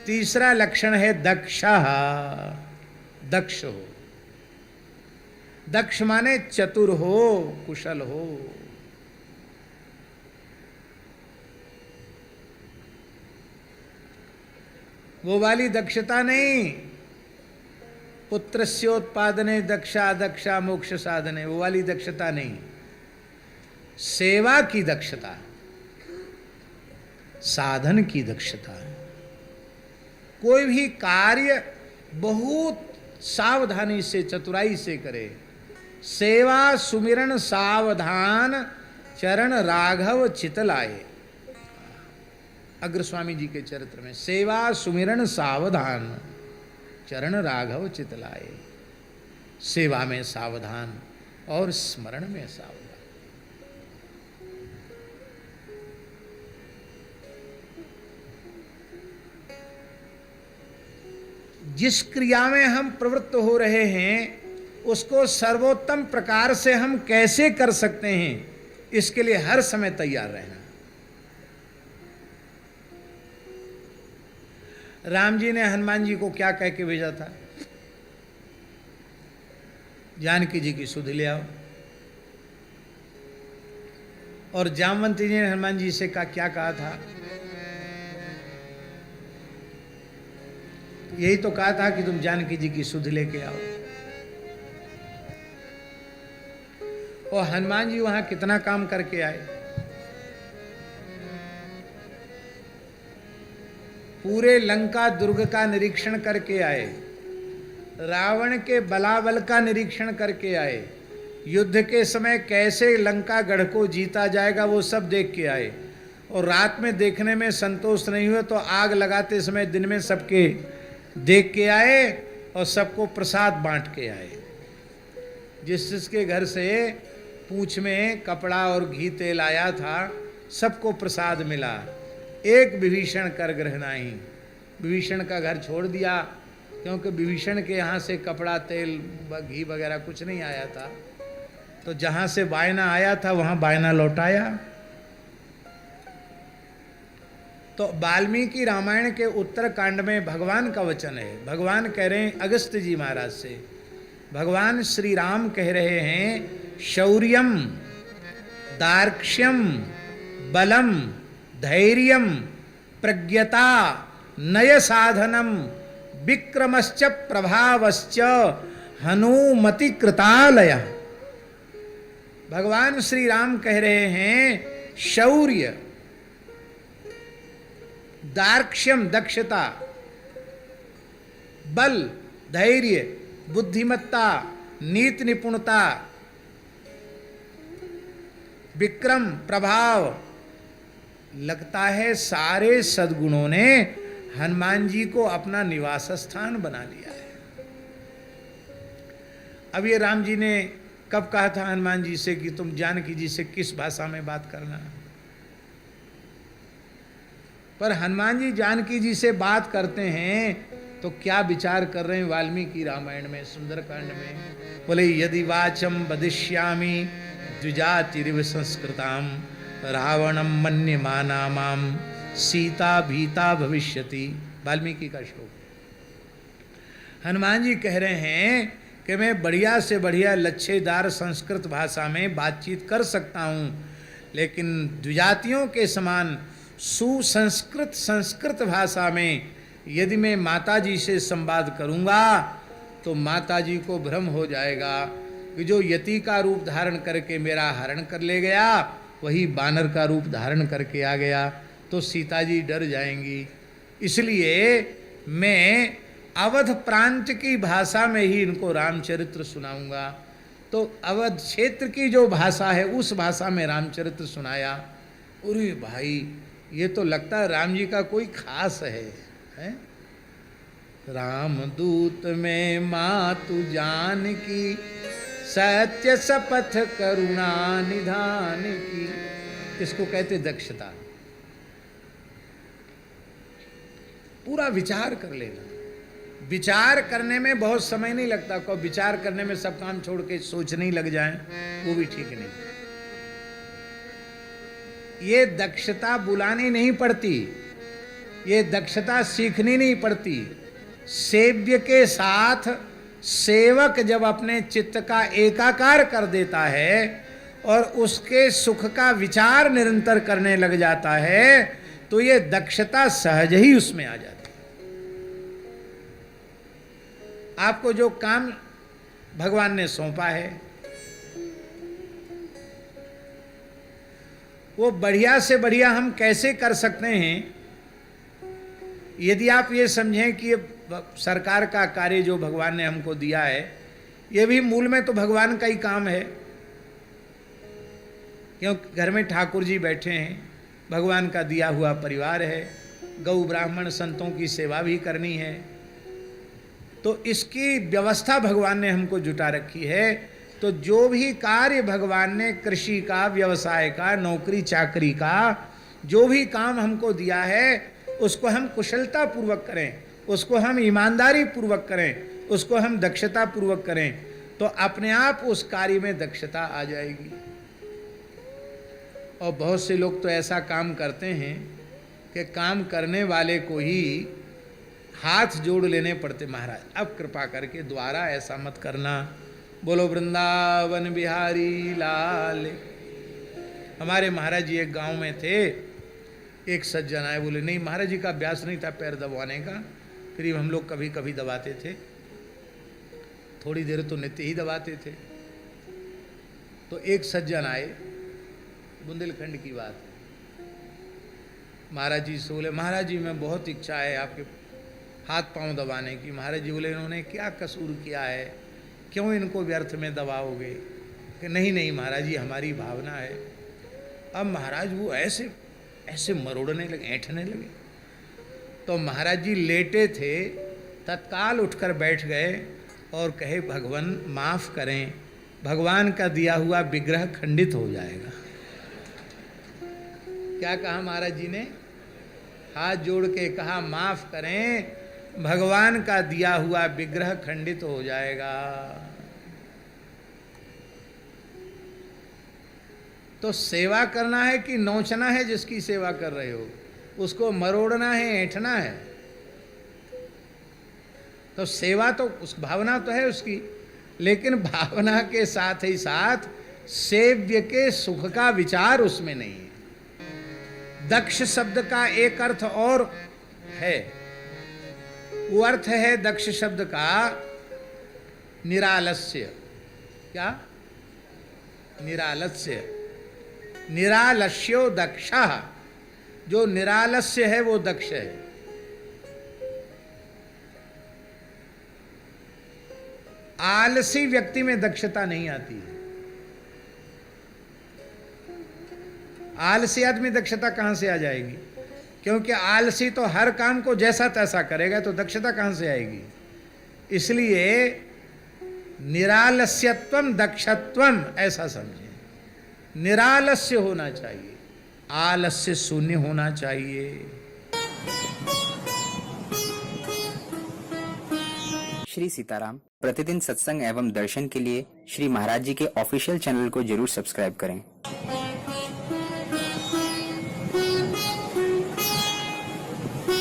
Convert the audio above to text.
तीसरा लक्षण है दक्षः, दक्ष हो। दक्ष माने चतुर हो, कुशल हो। वो वाली दक्षता नहीं, पुत्रस्योत्पादने दक्षा दक्षा मोक्ष साधने, वो वाली दक्षता नहीं। सेवा की दक्षता, साधन की दक्षता। कोई भी कार्य बहुत सावधानी से, चतुराई से करे। सेवा सुमिरन सावधान, चरण राघव चितलाए। अग्रस्वामी जी के चरित्र में, सेवा सुमिरन सावधान, चरण राघव चितलाए। सेवा में सावधान और स्मरण में सावधान। जिस क्रिया में हम प्रवृत्त हो रहे हैं उसको सर्वोत्तम प्रकार से हम कैसे कर सकते हैं, इसके लिए हर समय तैयार रहना। राम जी ने हनुमान जी को क्या कह के भेजा था? जानकी जी की सुध ले आओ। और जामवंती जी ने हनुमान जी से क्या कहा था? यही तो कहा था कि तुम जानकी जी की सुध लेके आओ। और हनुमान जी वहां कितना काम करके आए? पूरे लंका दुर्ग का निरीक्षण करके आए, रावण के बलाबल का निरीक्षण करके आए, युद्ध के समय कैसे लंका गढ़ को जीता जाएगा वो सब देख के आए। और रात में देखने में संतोष नहीं हुआ तो आग लगाते समय दिन में सबके देख के आए और सबको प्रसाद बांट के आए। जिसके घर से पूंछ में कपड़ा और घी तेल आया था सबको प्रसाद मिला। एक विभीषण कर ग्रह नहीं। विभीषण का घर छोड़ दिया क्योंकि विभीषण के यहाँ से कपड़ा तेल घी वगैरह कुछ नहीं आया था। तो जहाँ से बायना आया था वहाँ बायना लौटाया। तो वाल्मीकि रामायण के उत्तर कांड में भगवान का वचन है। भगवान कह रहे हैं अगस्त्य जी महाराज से, भगवान श्री राम कह रहे हैं शौर्यम दार्क्ष्यम बलम धैर्यम प्रज्ञता नय साधनम विक्रमश्च प्रभावश्च हनुमति कृतालय। भगवान श्री राम कह रहे हैं शौर्य, दार्क्ष्यम दक्षता, बल धैर्य, बुद्धिमत्ता, नीति निपुणता, विक्रम प्रभाव, लगता है सारे सद्गुणों ने हनुमान जी को अपना निवास स्थान बना लिया है। अब ये राम जी ने कब कहा था हनुमान जी से कि तुम जानकी जी से किस भाषा में बात करना? पर हनुमान जी जानकी जी से बात करते हैं तो क्या विचार कर रहे हैं वाल्मीकि रामायण में सुंदरकांड में? बोले यदि वाचम वदिष्यामि द्विजातिरिव संस्कृताम रावणम मन्यमाना माम सीता भीता भविष्यति। वाल्मीकि का श्लोक। हनुमान जी कह रहे हैं कि मैं बढ़िया से बढ़िया लच्छेदार संस्कृत भाषा में बातचीत कर सकता हूँ, लेकिन द्विजातियों के समान सुसंस्कृत संस्कृत भाषा में यदि मैं माता जी से संवाद करूँगा तो माता जी को भ्रम हो जाएगा कि जो यति का रूप धारण करके मेरा हरण कर ले गया वही बानर का रूप धारण करके आ गया, तो सीता जी डर जाएंगी। इसलिए मैं अवध प्रांत की भाषा में ही इनको रामचरित्र सुनाऊंगा। तो अवध क्षेत्र की जो भाषा है उस भाषा में रामचरित्र सुनाया। अरे भाई ये तो लगता है राम जी का कोई खास है? रामदूत में मातु जानकी सत्य शपथ करुणा निधान की। इसको कहते दक्षता। पूरा विचार कर लेना। विचार करने में बहुत समय नहीं लगता। को विचार करने में सब काम छोड़ के सोचने ही लग जाए वो भी ठीक नहीं। ये दक्षता बुलानी नहीं पड़ती। ये दक्षता सीखनी नहीं पड़ती। सेव्य के साथ सेवक जब अपने चित्त का एकाकार कर देता है और उसके सुख का विचार निरंतर करने लग जाता है, तो ये दक्षता सहज ही उसमें आ जाती है। आपको जो काम भगवान ने सौंपा है वो बढ़िया से बढ़िया हम कैसे कर सकते हैं, यदि आप ये समझें कि ये सरकार का कार्य जो भगवान ने हमको दिया है, ये भी मूल में तो भगवान का ही काम है। क्योंकि घर में ठाकुर जी बैठे हैं, भगवान का दिया हुआ परिवार है, गौ ब्राह्मण संतों की सेवा भी करनी है, तो इसकी व्यवस्था भगवान ने हमको जुटा रखी है। तो जो भी कार्य भगवान ने कृषि का, व्यवसाय का, नौकरी चाकरी का जो भी काम हमको दिया है, उसको हम कुशलता पूर्वक करें, उसको हम ईमानदारी पूर्वक करें, उसको हम दक्षता पूर्वक करें, तो अपने आप उस कार्य में दक्षता आ जाएगी। और बहुत से लोग तो ऐसा काम करते हैं कि काम करने वाले को ही हाथ जोड़ लेने पड़ते, महाराज अब कृपा करके द्वारा ऐसा मत करना, बोलो वृंदावन बिहारी लाल। हमारे महाराज जी एक गांव में थे, एक सज्जन आए, बोले नहीं महाराज जी का अभ्यास नहीं था पैर दबाने का, फिर हम लोग कभी कभी दबाते थे, थोड़ी देर तो नित्य ही दबाते थे। तो एक सज्जन आए, बुंदेलखंड की बात है, महाराज जी से बोले महाराज जी मैं बहुत इच्छा है आपके हाथ पांव दबाने की। महाराज जी बोले इन्होंने क्या कसूर किया है, क्यों इनको व्यर्थ में दबाओगे? कि नहीं नहीं महाराज जी हमारी भावना है। अब महाराज वो ऐसे ऐसे मरोड़ने लगे, ऐंठने लगे। तो महाराज जी लेटे थे, तत्काल उठकर बैठ गए और कहे भगवान माफ करें, भगवान का दिया हुआ विग्रह खंडित हो जाएगा। क्या कहा महाराज जी ने? हाथ जोड़ के कहा माफ करें, भगवान का दिया हुआ विग्रह खंडित हो जाएगा। तो सेवा करना है कि नोचना है? जिसकी सेवा कर रहे हो उसको मरोड़ना है, ऐंठना है? तो सेवा तो उस भावना तो है उसकी, लेकिन भावना के साथ ही साथ सेव्य के सुख का विचार उसमें नहीं है। दक्ष शब्द का एक अर्थ और है, वो अर्थ है दक्ष शब्द का निरालस्य। क्या? निरालस्य। निरालस्यो दक्षः, जो निरालस्य है वो दक्ष है। आलसी व्यक्ति में दक्षता नहीं आती है। आलसी आदमी दक्षता कहां से आ जाएगी? क्योंकि आलसी तो हर काम को जैसा तैसा करेगा, तो दक्षता कहां से आएगी? इसलिए निरालस्यत्वम दक्षत्वम ऐसा समझे। निरालस्य होना चाहिए, आलस्य शून्य होना चाहिए। श्री सीताराम प्रतिदिन सत्संग एवं दर्शन के लिए श्री महाराज जी के ऑफिशियल चैनल को जरूर सब्सक्राइब करें।